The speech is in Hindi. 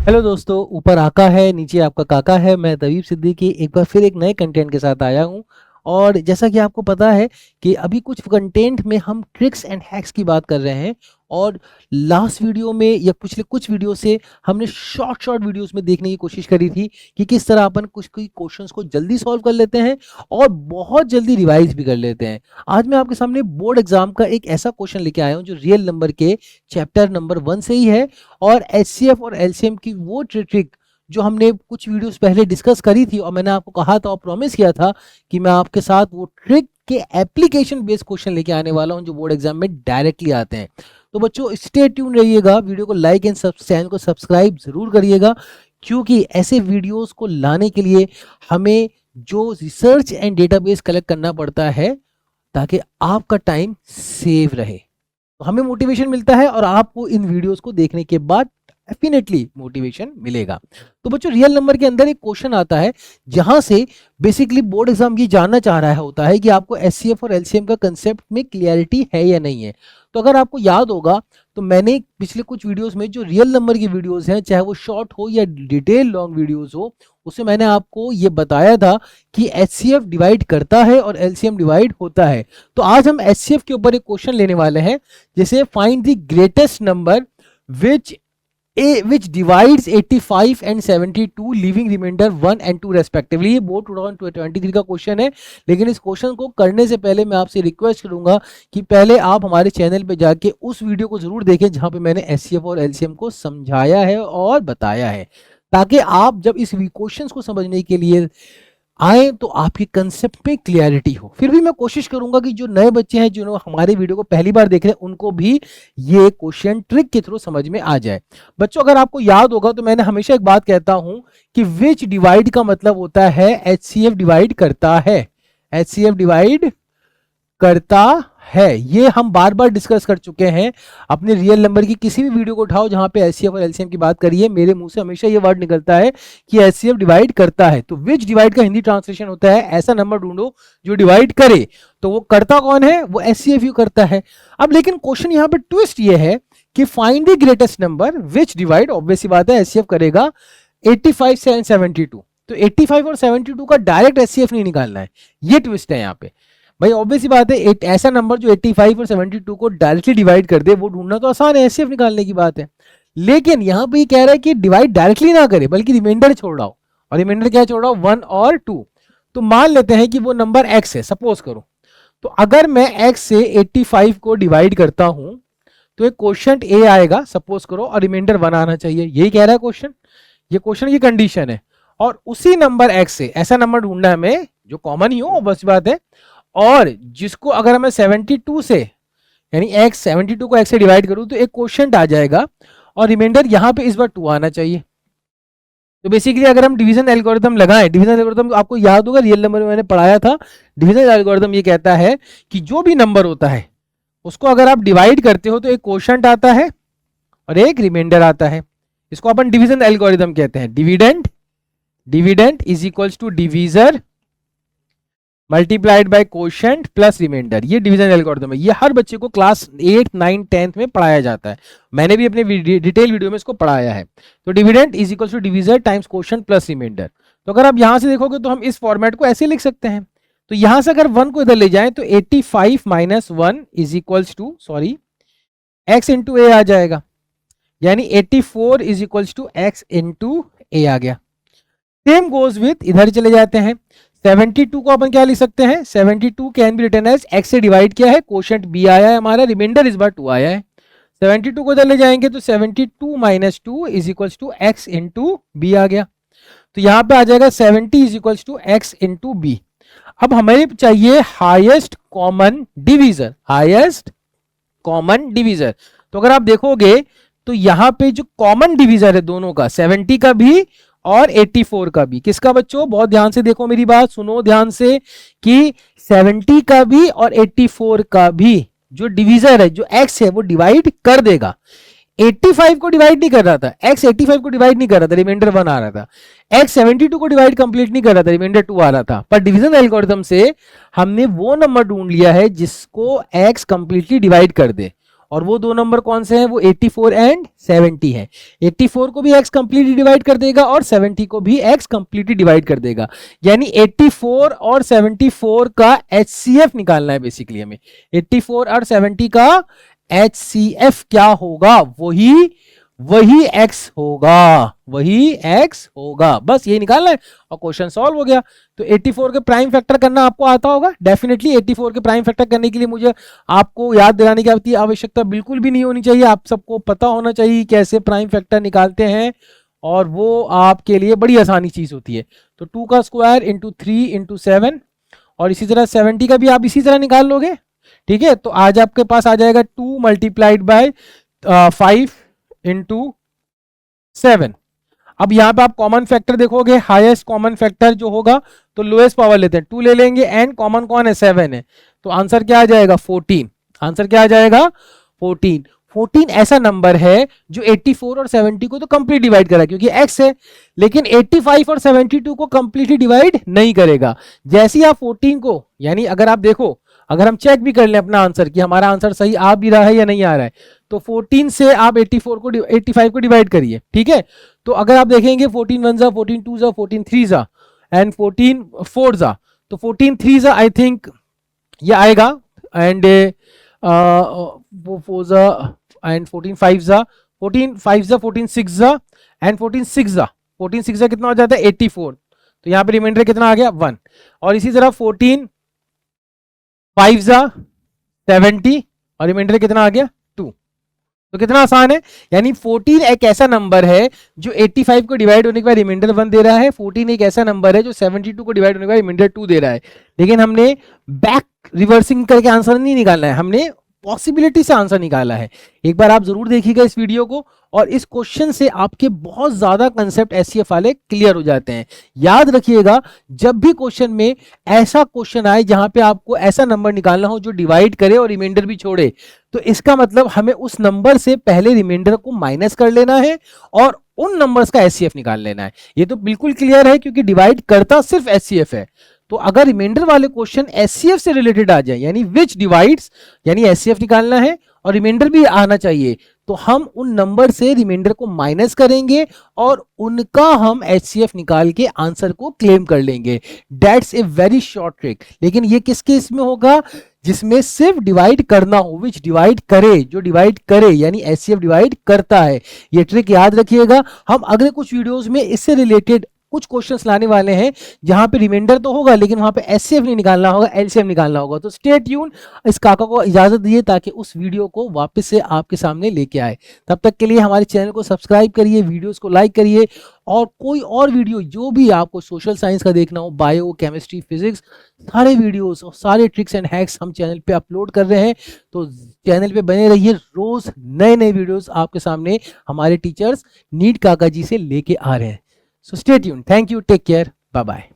हेलो दोस्तों, ऊपर आका है, नीचे आपका काका है। मैं तवीब सिद्दीकी एक बार फिर एक नए कंटेंट के साथ आया हूं। और जैसा कि आपको पता है कि अभी कुछ कंटेंट में हम ट्रिक्स एंड हैक्स की बात कर रहे हैं। और लास्ट वीडियो में या पिछले कुछ वीडियो से हमने शॉर्ट शॉर्ट वीडियोस में देखने की कोशिश करी थी कि किस तरह अपन कुछ कोई क्वेश्चंस को जल्दी सॉल्व कर लेते हैं और बहुत जल्दी रिवाइज भी कर लेते हैं। आज मैं आपके सामने बोर्ड एग्जाम का एक ऐसा क्वेश्चन लेके आया हूं जो रियल नंबर के चैप्टर नंबर 1 से ही है। और एचसीएफ और एलसीएम की वो ट्रिक जो हमने कुछ वीडियोस पहले डिस्कस करी थी और मैंने आपको कहा था और प्रॉमिस किया था कि मैं आपके साथ वो ट्रिक के एप्लीकेशन बेस्ड क्वेश्चन लेके आने वाला हूं जो बोर्ड एग्जाम में डायरेक्टली आते हैं। तो बच्चों स्टे ट्यून रहिएगा, वीडियो को लाइक एंड चैनल को सब्सक्राइब जरूर करिएगा, क्योंकि ऐसे वीडियोस को लाने के लिए हमें जो रिसर्च एंड डेटाबेस कलेक्ट करना पड़ता है ताकि आपका टाइम सेव रहे, तो हमें मोटिवेशन मिलता है और आपको इन वीडियोस को देखने के बाद डेफिनेटली मोटिवेशन मिलेगा। तो बच्चों रियल नंबर के अंदर एक क्वेश्चन आता है जहां से बेसिकली बोर्ड एग्जाम ये जानना चाह रहा होता है कि आपको एचसीएफ और एलसीएम का कंसेप्ट में क्लियरिटी है या नहीं है। तो अगर आपको याद होगा तो मैंने पिछले कुछ वीडियोस में जो रियल नंबर की वीडियोस हैं, चाहे वो शॉर्ट हो या डिटेल लॉन्ग वीडियोस हो, उससे मैंने आपको ये बताया था कि एचसीएफ डिवाइड करता है और एलसीएम डिवाइड होता है। तो आज हम एचसीएफ के ऊपर एक क्वेश्चन लेने वाले हैं, जैसे find the greatest number which divides 85 and 72 leaving remainder 1 and 2 respectively। ये बोर्ड 2023 का क्वेश्चन है, लेकिन इस क्वेश्चन को करने से पहले मैं आपसे रिक्वेस्ट करूंगा कि पहले आप हमारे चैनल पे जाके उस वीडियो को जरूर देखें जहां पे मैंने एचसीएफ और एलसीएम को समझाया है और बताया है, ताकि आप जब इस क्वेश्चन को समझने के लिए आए तो आपके कंसेप्ट पे क्लियरिटी हो। फिर भी मैं कोशिश करूंगा कि जो नए बच्चे हैं जिन्होंने हमारे वीडियो को पहली बार देख रहे हैं उनको भी ये क्वेश्चन ट्रिक के थ्रू समझ में आ जाए। बच्चों अगर आपको याद होगा तो मैंने हमेशा एक बात कहता हूं कि विच डिवाइड का मतलब होता है एचसीएफ डिवाइड करता है। एचसीएफ डिवाइड करता है, ये हम बार बार डिस्कस कर चुके हैं। अपने रियल नंबर की किसी भी वीडियो को उठाओ जहां पे एचसीएफ और एलसीएम की बात करिए, मेरे मुंह से हमेशा ये वर्ड निकलता है कि एचसीएफ डिवाइड करता है। तो विच डिवाइड का हिंदी ट्रांसलेशन होता है ऐसा नंबर ढूंढो जो डिवाइड करे। तो वो करता कौन है? वो एचसीएफ ही करता है। अब लेकिन क्वेश्चन यहाँ पे ट्विस्ट ये है कि find the greatest number which divide, obvious सी बात है एचसीएफ करेगा 85 से 72। तो 85 और 72 का डायरेक्ट एचसीएफ नहीं निकालना है, ये ट्विस्ट है यहाँ पे। भाई ऑब्वियस सी बात है, एक ऐसा नंबर जो 85 और 72 को डायरेक्टली डिवाइड कर दे वो ढूंढना तो आसान है, एचसीएफ निकालने की बात है। लेकिन यहां पे ये कह रहा है कि डिवाइड डायरेक्टली ना करे बल्कि रिमाइंडर छोड़ रहा हो। और रिमाइंडर क्या छोड़ रहा हो? 1 और 2। तो मान लेते हैं कि वो नंबर x है, सपोज करो। तो अगर मैं x से 85 को डिवाइड करता हूं तो एक क्वेश्चन a आएगा, सपोज करो, और रिमाइंडर 1 आना चाहिए। यही कह रहा है क्वेश्चन, ये क्वेश्चन की कंडीशन है। और उसी नंबर x से ऐसा नंबर ढूंढना है हमें जो कॉमन ही हो, बस बात है, और जिसको अगर मैं 72 से यानी x 72 को x से डिवाइड करूं तो एक क्वोशिएंट आ जाएगा और रिमाइंडर यहां पे इस बार 2 आना चाहिए। तो बेसिकली अगर हम डिवीजन एल्गोरिथम लगाएं, डिवीजन एल्गोरिथम आपको याद होगा रियल नंबर में मैंने पढ़ाया था। डिवीजन एल्गोरिथम ये कहता है कि जो भी नंबर होता है उसको अगर आप डिवाइड करते हो तो एक क्वोशिएंट आता है और एक रिमाइंडर आता है। इसको अपन डिवीजन एल्गोरिथम कहते हैं। Dividend is equals to divisor multiplied by quotient plus remainder. ये डिवीजन एल्गोरिथम है, ये हर बच्चे को क्लास 8, 9, 10th में पढ़ाया जाता है। मैंने भी अपने डिटेल वीडियो में इसको पढ़ाया है। तो dividend is equal to divisor times quotient plus remainder. तो अगर आप यहां से देखोगे तो हम इस फॉर्मेट को ऐसे लिख सकते हैं। तो यहां से अगर 1 को इधर ले जाएं तो 85 minus 1 is equals to x into a आ जाएगा, यानी 84 is equals to x into a आ गया। सेम गोज विथ, इधर चले जाते हैं, 72 को अपन क्या लिख सकते हैं? 72 can be written as x से डिवाइड किया है, क्वोशिएंट b आया है हमारा, रिमाइंडर इस बार 2 आया है। 72 को इधर ले जाएंगे तो 72 minus 2 is equals to x into B आ गया। तो यहां पे आ जाएगा 70 is equals to x into B. अब हमें चाहिए highest common divisor, highest common divisor. तो अगर आप देखोगे तो यहां पे जो कॉमन डिवीजर है दोनों का, 70 का भी और 84 का भी, किसका बच्चों? बहुत ध्यान से देखो, मेरी बात सुनो ध्यान से, कि 70 का भी और 84 का भी जो डिवीजर है, जो x है, वो डिवाइड कर देगा। 85 को डिवाइड नहीं कर रहा था, x 85 को डिवाइड नहीं कर रहा था, रिमाइंडर 1 आ रहा था। x 72 को डिवाइड कंप्लीट नहीं कर रहा था, रिमाइंडर 2 आ रहा था। पर डिवीजन एल्गोरिथम से हमने वो नंबर ढूंढ लिया है जिसको x कंप्लीटली डिवाइड कर दे, और वो दो नंबर कौन से हैं, वो 84 एंड 70 हैं। 84 को भी x कंप्लीटली डिवाइड कर देगा और 70 को भी x कंप्लीटली डिवाइड कर देगा, यानी 84 और 74 का HCF निकालना है बेसिकली हमें। 84 और 70 का HCF क्या होगा, वही x होगा, बस ये निकालना है और क्वेश्चन सॉल्व हो गया। तो 84 के प्राइम फैक्टर करना आपको आता होगा डेफिनेटली। 84 के प्राइम फैक्टर करने के लिए मुझे आपको याद दिलाने की आवश्यकता बिल्कुल भी नहीं होनी चाहिए, आप सबको पता होना चाहिए कैसे प्राइम फैक्टर निकालते हैं, और वो आपके लिए बड़ी आसानी चीज होती है। तो 2 का स्क्वायर इंटू 3 इंटू 7, और इसी तरह 70 का भी आप इसी तरह निकाल लोगे, ठीक है। तो आज आपके पास आ जाएगा 2 मल्टीप्लाइड बाय 5 इंटू 7। अब यहां पे आप कॉमन फैक्टर देखोगे, हाईएस्ट कॉमन फैक्टर जो होगा तो लोएस्ट पावर लेते हैं 2 ले लेंगे, एंड कॉमन कौन है 7 है, तो आंसर क्या आ जाएगा 14। आंसर क्या आ जाएगा 14। 14 ऐसा नंबर है जो 84 और 70 को तो कंप्लीट डिवाइड करा क्योंकि x है, लेकिन 85 और 72 को कंप्लीटली डिवाइड नहीं करेगा। जैसे ही आप 14 को, यानी अगर आप देखो, अगर हम चेक भी कर लें अपना आंसर कि हमारा आंसर सही आ भी रहा है या नहीं आ रहा है, तो 14 से आप 85 को डिवाइड करिए, ठीक है। तो अगर आप देखेंगे 14 1 जा, 14 2 जा, 14 3 जा एंड 14 4 जा, तो 14 3 जा आई थिंक ये आएगा, एंड वो 4 जा एंड 14 5 जा, 14 5 जा, 14 6 जा एंड 14 6 जा, 14 6 जा कितना हो जाता है 84, तो यहाँ पे रिमाइंडर कितना आ गया 1। और इसी तरह 14 5 जा 70 और रिमाइंडर कितना आ गया 2। तो कितना आसान है, यानी 14 एक ऐसा नंबर है जो 85 को डिवाइड होने के बाद रिमाइंडर 1 दे रहा है, 14 एक ऐसा नंबर है जो 72 को डिवाइड होने के बाद रिमाइंडर 2 दे रहा है। लेकिन हमने बैक रिवर्सिंग करके आंसर नहीं निकालना है, हमने पॉसिबिलिटी से आंसर निकाला है। एक बार आप जरूर देखिएगा इस वीडियो को, और इस क्वेश्चन से आपके बहुत ज्यादा कंसेप्ट एचसीएफ वाले क्लियर हो जाते हैं। याद रखिएगा, जब भी क्वेश्चन में ऐसा क्वेश्चन आए जहां पे आपको ऐसा नंबर निकालना हो जो डिवाइड करे और रिमाइंडर भी छोड़े, तो इसका मतलब हमें उस नंबर से पहले रिमाइंडर को माइनस कर लेना है और उन नंबर्स का एचसीएफ निकाल लेना है। ये तो बिल्कुल क्लियर है क्योंकि डिवाइड करता सिर्फ एचसीएफ है। तो अगर रिमाइंडर वाले क्वेश्चन एचसीएफ से रिलेटेड आ जाए, यानी विच डिवाइड्स, यानी एचसीएफ निकालना है और रिमाइंडर भी आना चाहिए, तो हम उन नंबर से रिमाइंडर को माइनस करेंगे और उनका हम एचसीएफ निकाल के आंसर को क्लेम कर लेंगे। That's a very short trick. लेकिन ये किस केस में होगा, जिसमें सिर्फ डिवाइड करना हो, विच डिवाइड करे, जो डिवाइड करे, यानी एचसीएफ डिवाइड करता है। ये ट्रिक याद रखिएगा। हम अगले कुछ वीडियोस में इससे रिलेटेड कुछ क्वेश्चंस लाने वाले हैं जहां पे रिमाइंडर तो होगा लेकिन वहां पे एचसीएफ नहीं निकालना होगा, एलसीएम निकालना होगा। तो स्टे ट्यून। इस काका को इजाजत दीजिए ताकि उस वीडियो को वापस से आपके सामने लेके आए। तब तक के लिए हमारे चैनल को सब्सक्राइब करिए, वीडियोस को लाइक करिए, और कोई और वीडियो जो भी आपको सोशल साइंस का देखना हो, बायो, केमिस्ट्री, फिजिक्स, सारे वीडियोस और सारे ट्रिक्स एंड हैक्स हम चैनल पे अपलोड कर रहे हैं। तो चैनल पे बने रहिए, रोज नए नए वीडियोस आपके सामने हमारे टीचर्स नीट काका जी से लेके आ रहे हैं। So stay tuned. Thank you. Take care. Bye bye.